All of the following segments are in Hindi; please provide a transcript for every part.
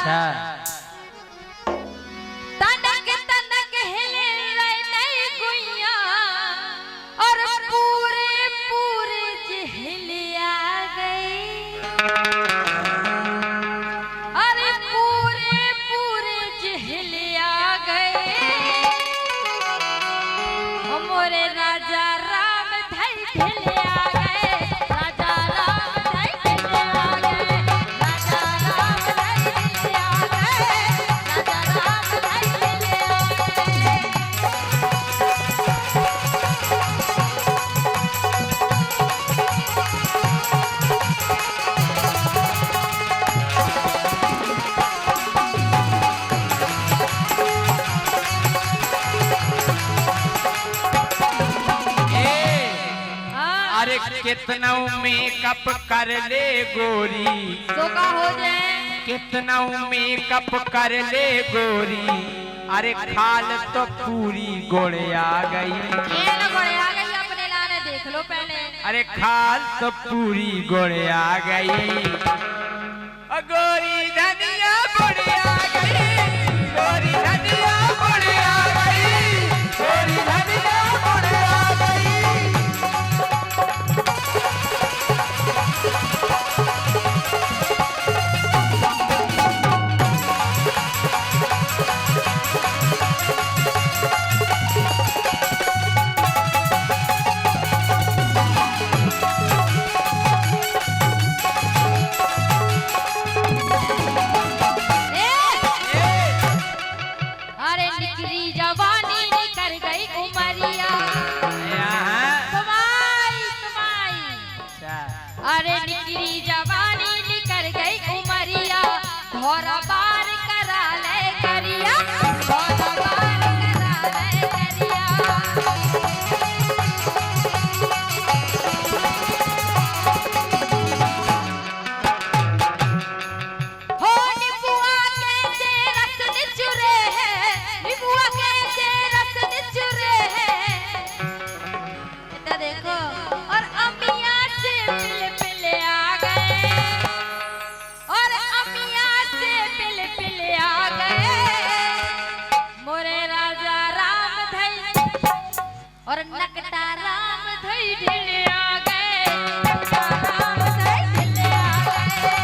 अच्छा तनक तनक हिले नहीं गुइया और पूरे पूरे जिहलिया गई। अरे पूरे पूरे जिहलिया गए हमारे राजा राम धई ढिलिया गए। राजा राम धई ढिलिया गए। राजा राम धई ढिलिया गए। राजा राम धई ढिलिया गए। अरे कितना मेकअप कर ले गोरी तो का हो जाए कितना मेकअप कर ले गोरी अरे खाल तो पूरी गोड़े आ गई। ये ना गोड़े आ गई अपने लाने देख लो पहले। अरे खाल तो पूरी गोड़े आ गई। गोरी धनिया गोड़े आ गई। गोरी धनिया गोड़े आ गई। गोरी धनिया गोड़े आ गई। अरे निकली जवानी निकल गई उमरिया तुम्हारी तुम्हारी। अरे निकली जवानी निकल गई उमरिया घोरा बार करा ले करिया। घोरा बार करा ले करिया। हो निबुआ के जे रस निचुरे है। निबुआ के जे रस निचुरे है। इधर देखो और अमिया से पिल पिल आ गए। और अमिया से पिल पिल आ गए मोरे राजा राम धई और नकटा राम धई ढिल आ गए। नकटा राम धई ढिल आ गए।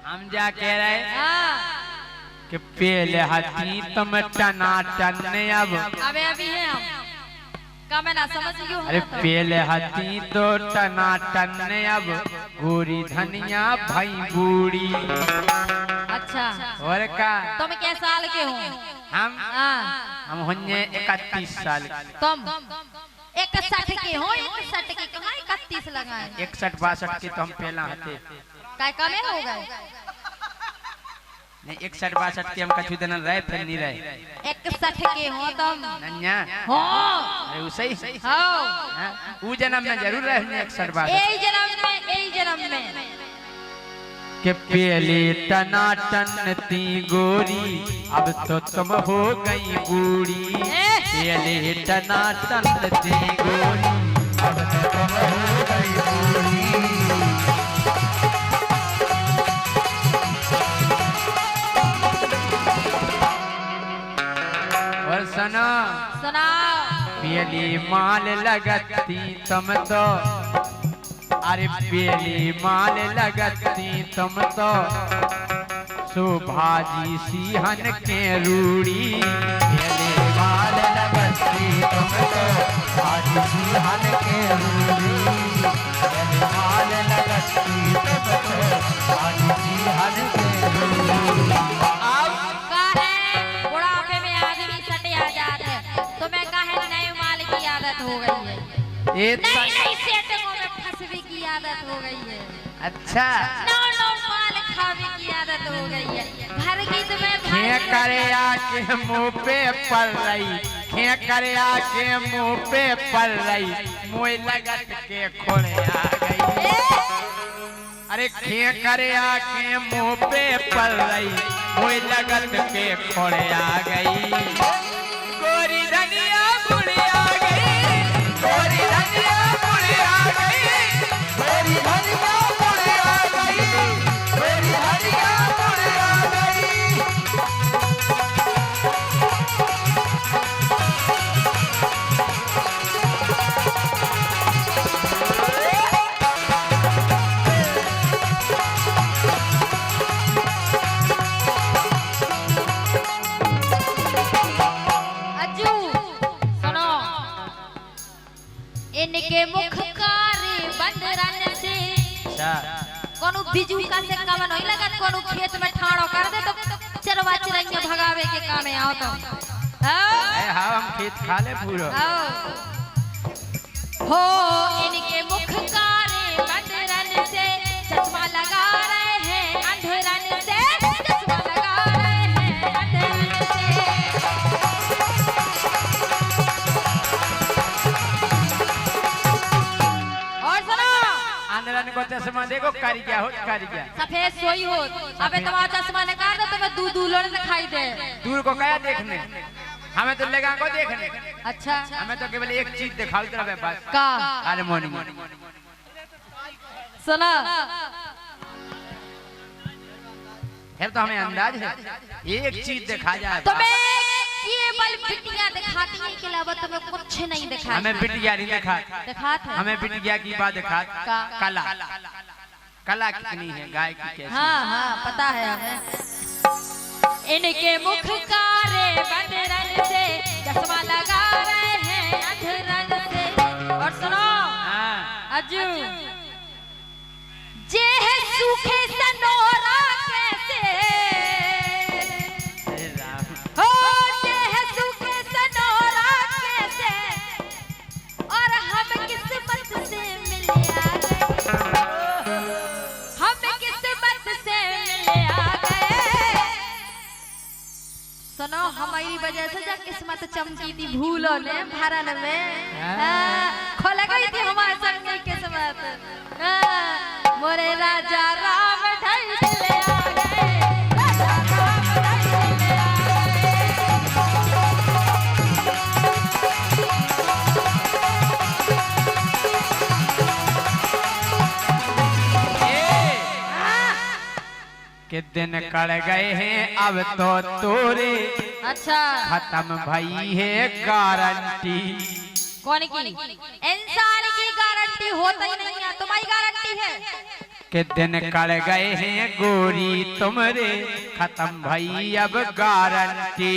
हम जा कह रहे हाँ कि पहले हाथी तुम टना टन अब अबे अभी है हम का मैं ना समझ क्यों अरे पहले हाथी तो टना टन अब गोरी धनिया भाई बूढ़ी। अच्छा और का तुम क्या साल के हो हम हाँ हम होंगे 31 साल तुम 61 के हो 61 के कहाँ 31 लगाए 61 62 के तो हम पहला हते काय कमे हो गए नहीं 61 62 के हम कछु दिन रहे फिर नहीं रहे 61 के हो तुम नन्या हो अरे वो सही हो वो जन्म में जरूर रहे 61 62 यही जन्म में के पहले टना टन थी गोरी अब तो तुम हो गई बूढ़ी। पहले टना टन थी गोरी अब तो तुम हो गई बूढ़ी। और सुनो सुनाओ पहली माल लगती तुम तो अरे पहली माल लगती तुम तो सुभाजी सिंहन के रूड़ी। पहली माल लगती तुम तो सुभाजी सिंहन के रूड़ी। पहली माल लगती तुम तो सुभाजी सिंहन के रूड़ी। काहे बुढ़ापे में आदमी सटे आ जाते तो मैं काहे नए माल की आदत हो गई है। नई सेटिंगों में फंसने की आदत हो गई है। अच्छा नौ माल खाने की आदत हो गई है। घर की तुम्हें खे करे आके मुँह पे पड़ रही। खे करे आके मुँह पे पड़ रही। मुँह लगत के खोले आ गई। अरे खे करे आके मुंह पे पल रही कोई लगत के खोड़े आ गई गोरी धनिया बुढ़ी आ गई गोरी धनिया बुढ़ी आ गई गोरी धनिया बुढ़ी आ गई गोरी धनिया बुढ़ी आ गई। इनके मुख कारी बंदरन से कोनो बिजू का से काम नहीं लगा कोनो खेत में ठाड़ो कर दे तो चरवा चिरैया भगावे के काम आओ तो हां हम खेत खा ले पूरा हो इनके मुख कारी बंदरन से चश्मा लगा रहे हैं अंधेरन से चश्मा लगा रहे हैं अंधेरन से को चश्मा देखो कारी क्या हो कारी क्या सफेद सोई हो अबे तुम्हारा चश्मा निकाल दो तुम्हें दूर दूर लोग दिखाई दे दूर को क्या देखने हमें तो लगा को देखने अच्छा हमें तो केवल एक चीज दिखाओ तेरा बस का हारमोनियम सुना है तो हमें अंदाज है एक चीज दिखा जाए तुम्हें केवल बिटिया दिखाती है के अलावा तुम्हें कुछ नहीं दिखाई हमें बिटिया नहीं दिखाता हमें बिटिया की बात दिखा कला कला कितनी है गाय की कैसी हाँ हाँ पता है हमें इनके मुख कारे बंदरन से चश्मा लगा रहे हैं अंधरन से और सुनो अजू जे है सूखे सनोरा कैसे हो जे है सूखे सनोरा कैसे और हम किस्मत से मिले आ गए हम किस्मत से मिले आ गए सुनो हमारी वजह से जब किस्मत चमकी थी भूलों ने भरन में खोल गई थी हमारे संग की किस्मत मोरे राजा राम ढल ले आ गए राजा राम ढल ले आ के दिन कड़ गए हैं अब तो तोरे अच्छा खत्म भई है गारंटी कौन की इंसान की गारंटी होता ही नहीं है तुम्हारी गारंटी है के दिन कड़ गए हैं गोरी तुमरे खत्म भई अब गारंटी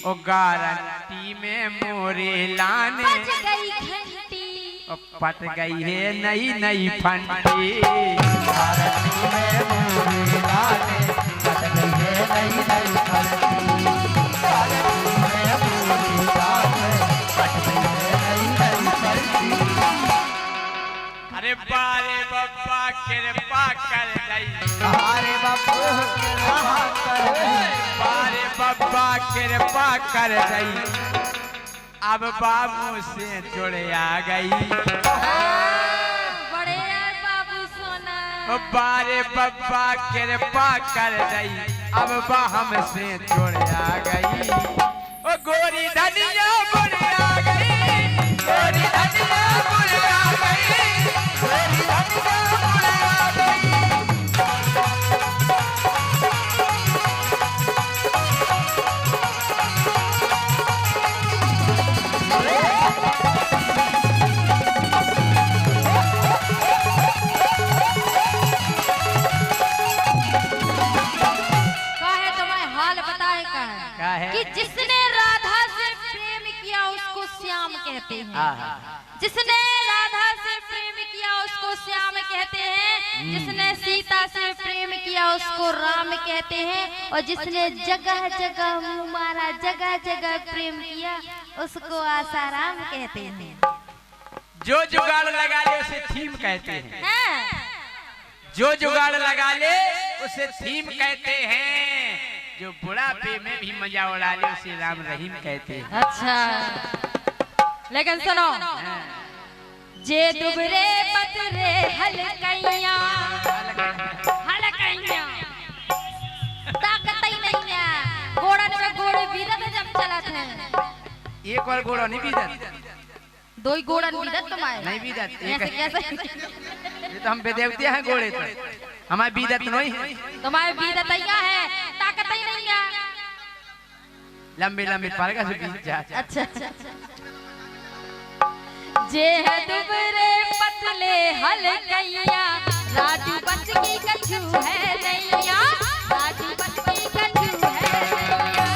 ओ गारंटी में मोरे लाने बज गई घंटी ओ पट गई है नई नई फंटी गारंटी में मोरे लाने पट गई है नई नई फंटी गारंटी में मोरे लाने पट गई है नई नई फंटी। अरे बारे बब्बा कृपा कर दई अरे बारे बब्बा कृपा कर दई अब बाबू से जुड़े आ गई बड़े यार बाबू सोना बारे बब्बा कृपा कर दई अब बा हमसे जुड़े आ गई ओ गोरी धनिया बुढ़े आ गई गोरी धनिया बुढ़े आ गई गोरी धनिया बुढ़े आ गई। कि जिसने राधा से प्रेम किया उसको श्याम कहते हैं जिसने राधा से प्रेम किया उसको श्याम कहते हैं जिसने सीता से प्रेम किया उसको राम कहते हैं और जिसने जगह जगह मुँह मारा जगह जगह प्रेम किया उसको आसाराम कहते हैं जो जुगाड़ लगा ले उसे थीम कहते हैं जो जुगाड़ लगा ले उसे थीम कहते हैं जो बुढ़ापे में भी मजा उड़ा ले उसे राम रहीम कहते हैं। अच्छा लेकिन सुनो जे दुबरे पतरे हलकैया हाले कहिया ताकत ही नहीं है घोड़ा ने घोड़े बीदत जब चलत है एक और घोड़ा नहीं बीदत दो ही घोड़ा बीदत तुम्हारे नहीं बीदत ऐसे कैसे ये तो हम बेदेवते हैं घोड़े तो हमारे बीदत नहीं है तुम्हारे बीदत है ताकत ही नहीं है लंबी लंबी पालका से बीत जा अच्छा जे है दुबरे पतले हलकैया राजू बच की कछु है नैया राजू बच की कछु है नैया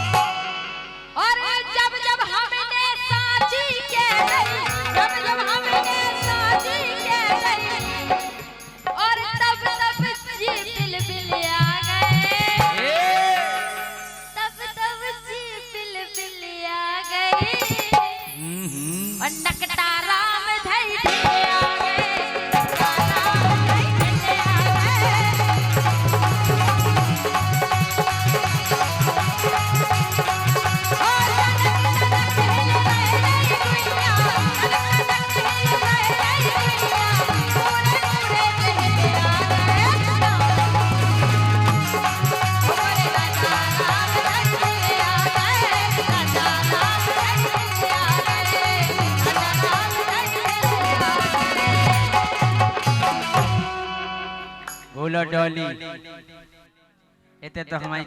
और जब जब हमने साजी के रही जब जब हमने साजी के रही और तब तब जी दिल बिल आ गए तब तब जी बिल बिल आ गए और नकटा राम धई धई आ गए राम धई धई आ गए और जनक जनक हिल रही गुइया जनक जनक हिल रही गुइया पूरे पूरे चहले आ गए पूरे राजा राम धई आ गए राजा राम धई आ गए राजा राम धई आ गए बोलो डॉली इतने तो हमारी